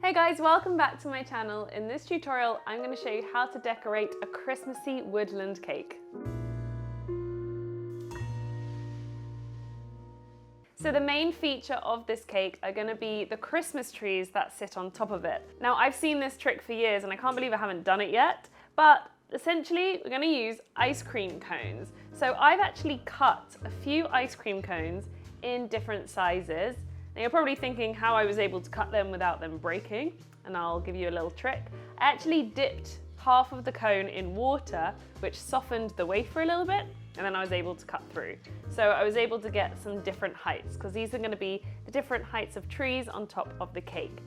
Hey guys, welcome back to my channel. In this tutorial, I'm going to show you how to decorate a Christmassy woodland cake. So the main feature of this cake are going to be the Christmas trees that sit on top of it. Now I've seen this trick for years and I can't believe I haven't done it yet, but essentially we're going to use ice cream cones. So I've actually cut a few ice cream cones in different sizes. Now you're probably thinking how I was able to cut them without them breaking, and I'll give you a little trick. I actually dipped half of the cone in water, which softened the wafer a little bit, and then I was able to cut through. So I was able to get some different heights, because these are going to be the different heights of trees on top of the cake.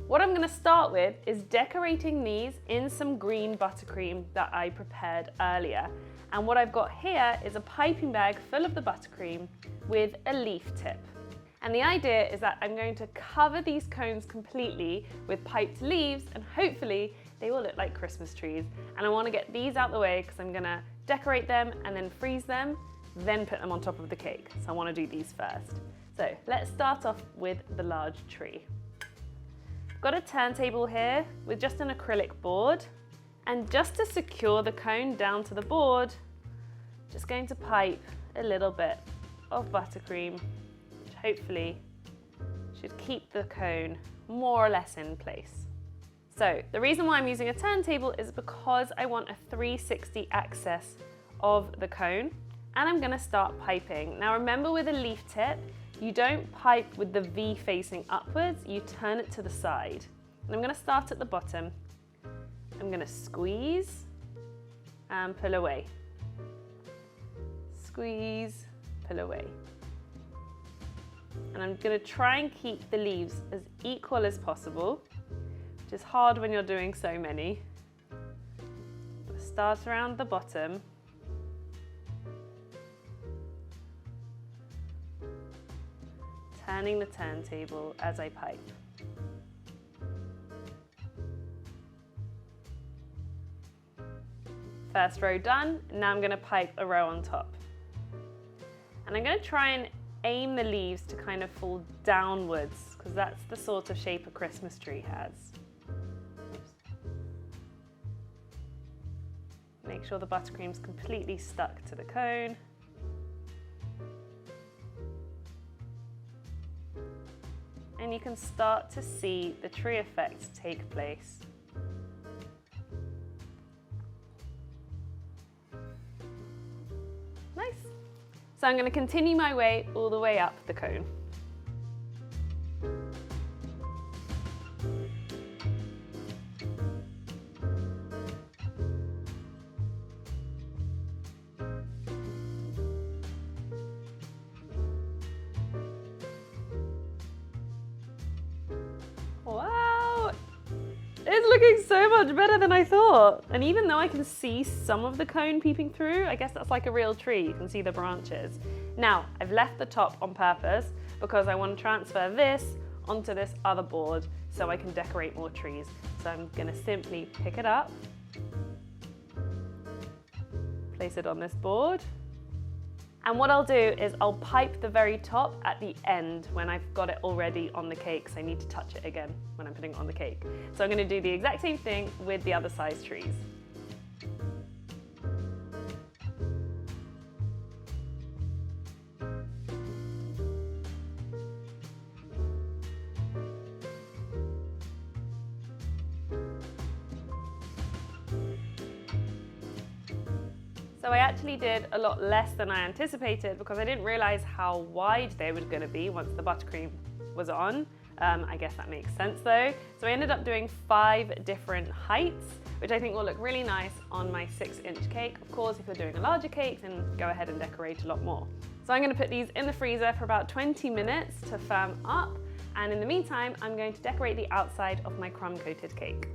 What I'm going to start with is decorating these in some green buttercream that I prepared earlier. And what I've got here is a piping bag full of the buttercream with a leaf tip. And the idea is that I'm going to cover these cones completely with piped leaves, and hopefully they will look like Christmas trees. And I want to get these out the way because I'm going to decorate them and then freeze them, then put them on top of the cake. So I want to do these first. So let's start off with the large tree. I've got a turntable here with just an acrylic board, and just to secure the cone down to the board, just going to pipe a little bit of buttercream, hopefully should keep the cone more or less in place. So the reason why I'm using a turntable is because I want a 360 access of the cone, and I'm going to start piping. Now remember, with a leaf tip, you don't pipe with the V facing upwards, you turn it to the side. And I'm going to start at the bottom. I'm going to squeeze and pull away. Squeeze, pull away. And I'm going to try and keep the leaves as equal as possible, which is hard when you're doing so many. Start around the bottom. Turning the turntable as I pipe. First row done, now I'm going to pipe a row on top. And I'm going to try and aim the leaves to kind of fall downwards, because that's the sort of shape a Christmas tree has. Make sure the buttercream's completely stuck to the cone. And you can start to see the tree effect take place. Nice. So I'm going to continue my way all the way up the cone. Wow! It's looking so much better than I thought. And even though I can see some of the cone peeping through, I guess that's like a real tree. You can see the branches. Now, I've left the top on purpose because I want to transfer this onto this other board so I can decorate more trees. So I'm going to simply pick it up, place it on this board. And what I'll do is I'll pipe the very top at the end when I've got it already on the cake, because I need to touch it again when I'm putting it on the cake. So I'm going to do the exact same thing with the other size trees. So I actually did a lot less than I anticipated because I didn't realize how wide they were going to be once the buttercream was on. I guess that makes sense though. So I ended up doing 5 different heights, which I think will look really nice on my 6-inch cake. Of course, if you're doing a larger cake, then go ahead and decorate a lot more. So I'm going to put these in the freezer for about 20 minutes to firm up. And in the meantime, I'm going to decorate the outside of my crumb-coated cake.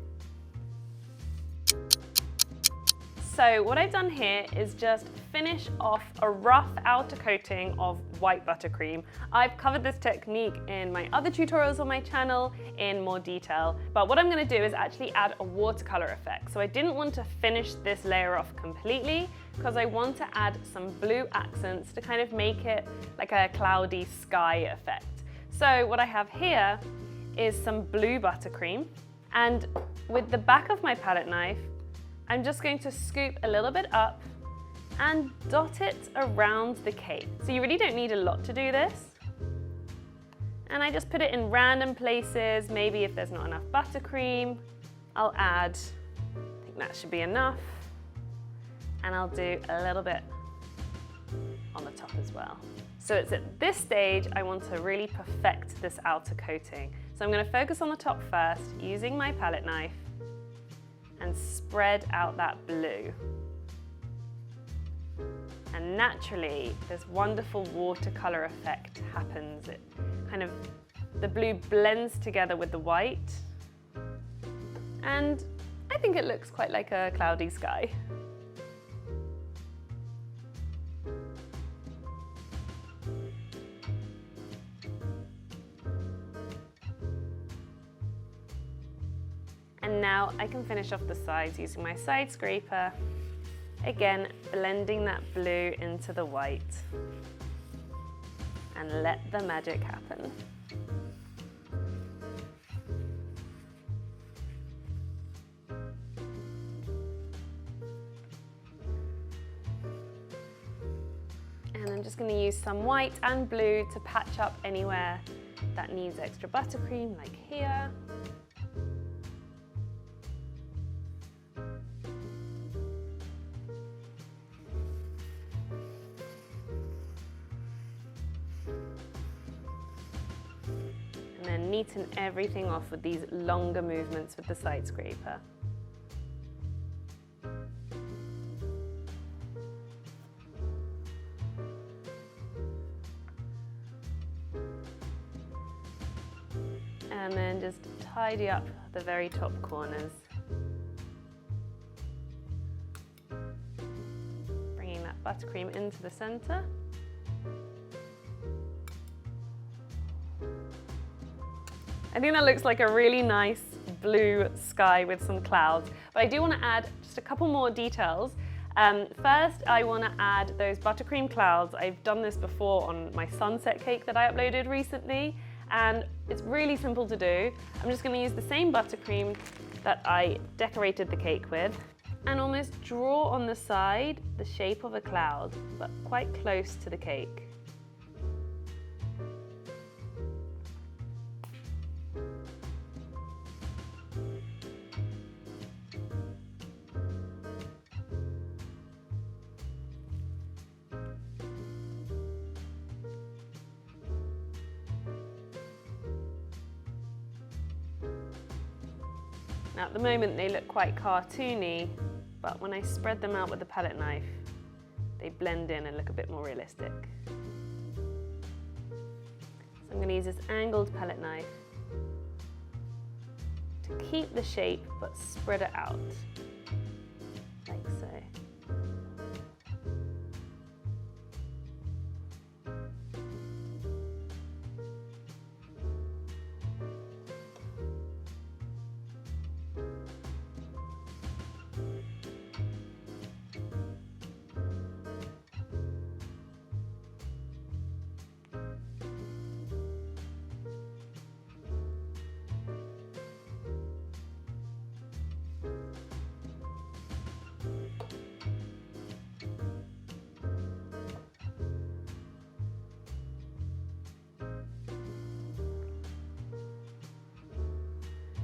So what I've done here is just finish off a rough outer coating of white buttercream. I've covered this technique in my other tutorials on my channel in more detail, but what I'm going to do is actually add a watercolor effect. So I didn't want to finish this layer off completely because I want to add some blue accents to kind of make it like a cloudy sky effect. So what I have here is some blue buttercream. And with the back of my palette knife, I'm just going to scoop a little bit up and dot it around the cake. So you really don't need a lot to do this. And I just put it in random places. Maybe if there's not enough buttercream, I'll add, I think that should be enough. And I'll do a little bit on the top as well. So it's at this stage I want to really perfect this outer coating. So I'm going to focus on the top first using my palette knife and spread out that blue. And naturally this wonderful watercolor effect happens. It kind of, the blue blends together with the white, and I think it looks quite like a cloudy sky. And now I can finish off the sides using my side scraper. Again, blending that blue into the white. And let the magic happen. And I'm just going to use some white and blue to patch up anywhere that needs extra buttercream, like here. And then neaten everything off with these longer movements with the side scraper. And then just tidy up the very top corners. Bringing that buttercream into the center. I think that looks like a really nice blue sky with some clouds, but I do want to add just a couple more details. First, I want to add those buttercream clouds. I've done this before on my sunset cake that I uploaded recently, and it's really simple to do. I'm just going to use the same buttercream that I decorated the cake with and almost draw on the side the shape of a cloud, but quite close to the cake. Now at the moment they look quite cartoony, but when I spread them out with the palette knife, they blend in and look a bit more realistic. So I'm going to use this angled palette knife to keep the shape but spread it out, like so.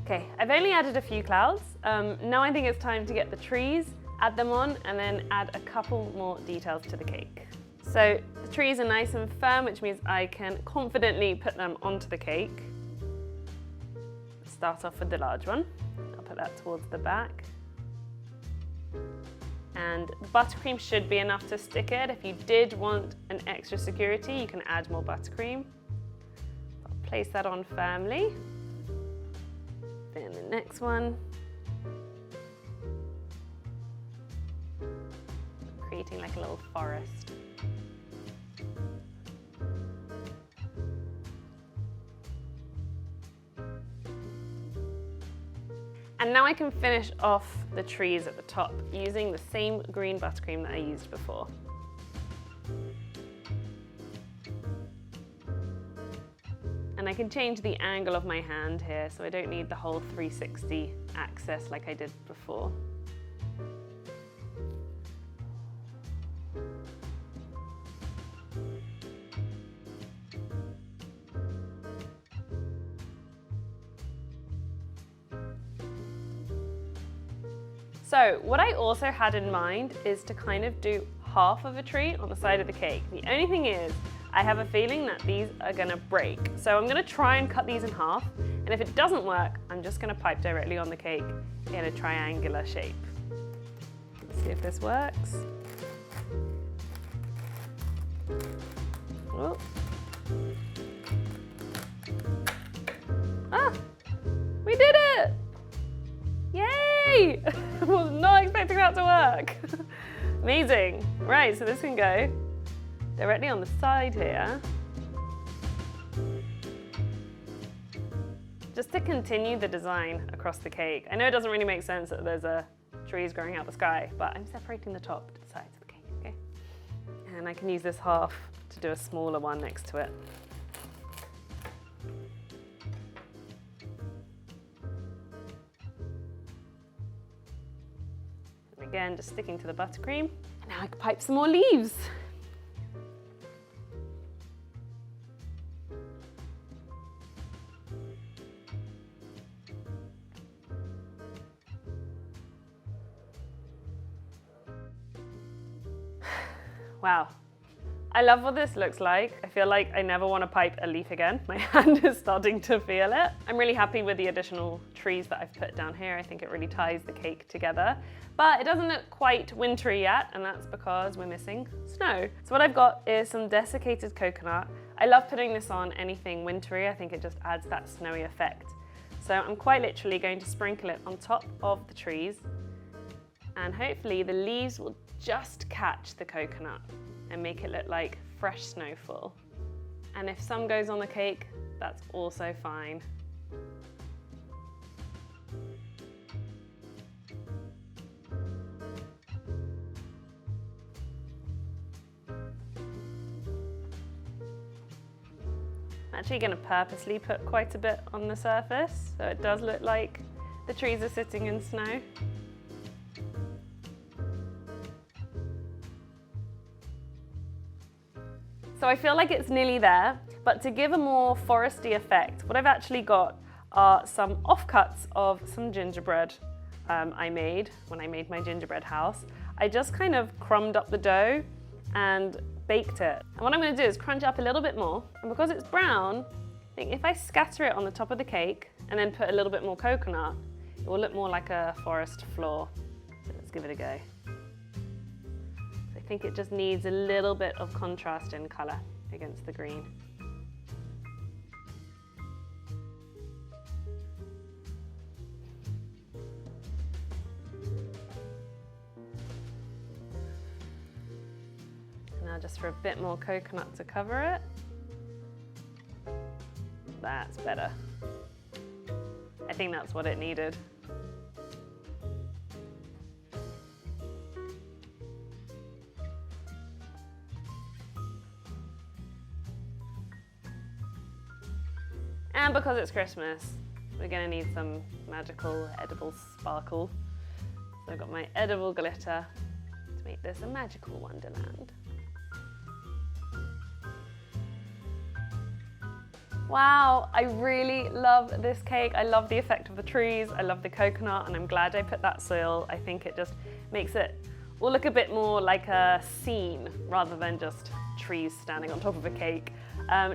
Okay, I've only added a few clouds. Now I think it's time to get the trees, add them on, and then add a couple more details to the cake. So the trees are nice and firm, which means I can confidently put them onto the cake. Start off with the large one. I'll put that towards the back. And the buttercream should be enough to stick it. If you did want an extra security, you can add more buttercream. I'll place that on firmly. Then the next one. Creating like a little forest. And now I can finish off the trees at the top using the same green buttercream that I used before. And I can change the angle of my hand here, so I don't need the whole 360 axis like I did before. So what I also had in mind is to kind of do half of a tree on the side of the cake. The only thing is, I have a feeling that these are gonna break. So I'm gonna try and cut these in half, and if it doesn't work, I'm just gonna pipe directly on the cake in a triangular shape. Let's see if this works. Oh. Ah, we did it! Yay! I was not expecting that to work. Amazing. Right, so this can go directly on the side here. Just to continue the design across the cake. I know it doesn't really make sense that there's trees growing out the sky, but I'm separating the top to the sides of the cake, okay? And I can use this half to do a smaller one next to it. Again, just sticking to the buttercream. Now I can pipe some more leaves. Wow. I love what this looks like. I feel like I never want to pipe a leaf again. My hand is starting to feel it. I'm really happy with the additional trees that I've put down here. I think it really ties the cake together. But it doesn't look quite wintry yet, and that's because we're missing snow. So what I've got is some desiccated coconut. I love putting this on anything wintry. I think it just adds that snowy effect. So I'm quite literally going to sprinkle it on top of the trees, and hopefully the leaves will just catch the coconut and make it look like fresh snowfall. And if some goes on the cake, that's also fine. I'm actually going to purposely put quite a bit on the surface, so it does look like the trees are sitting in snow. So I feel like it's nearly there, but to give a more foresty effect, what I've actually got are some offcuts of some gingerbread I made when I made my gingerbread house. I just kind of crumbed up the dough and baked it. And what I'm going to do is crunch up a little bit more, and because it's brown, I think if I scatter it on the top of the cake and then put a little bit more coconut, it will look more like a forest floor. So let's give it a go. I think it just needs a little bit of contrast in colour against the green. Now just for a bit more coconut to cover it. That's better. I think that's what it needed. And because it's Christmas, we're going to need some magical edible sparkle. So I've got my edible glitter to make this a magical wonderland. Wow, I really love this cake. I love the effect of the trees, I love the coconut, and I'm glad I put that soil. I think it just makes it all look a bit more like a scene rather than just trees standing on top of a cake.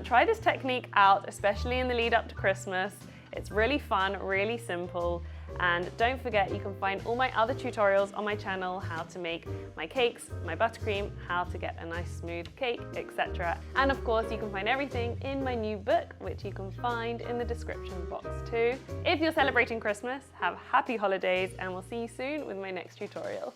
Try this technique out, especially in the lead up to Christmas. It's really fun, really simple, and don't forget you can find all my other tutorials on my channel, how to make my cakes, my buttercream, how to get a nice smooth cake, etc. And of course you can find everything in my new book, which you can find in the description box too. If you're celebrating Christmas, have happy holidays, and we'll see you soon with my next tutorial.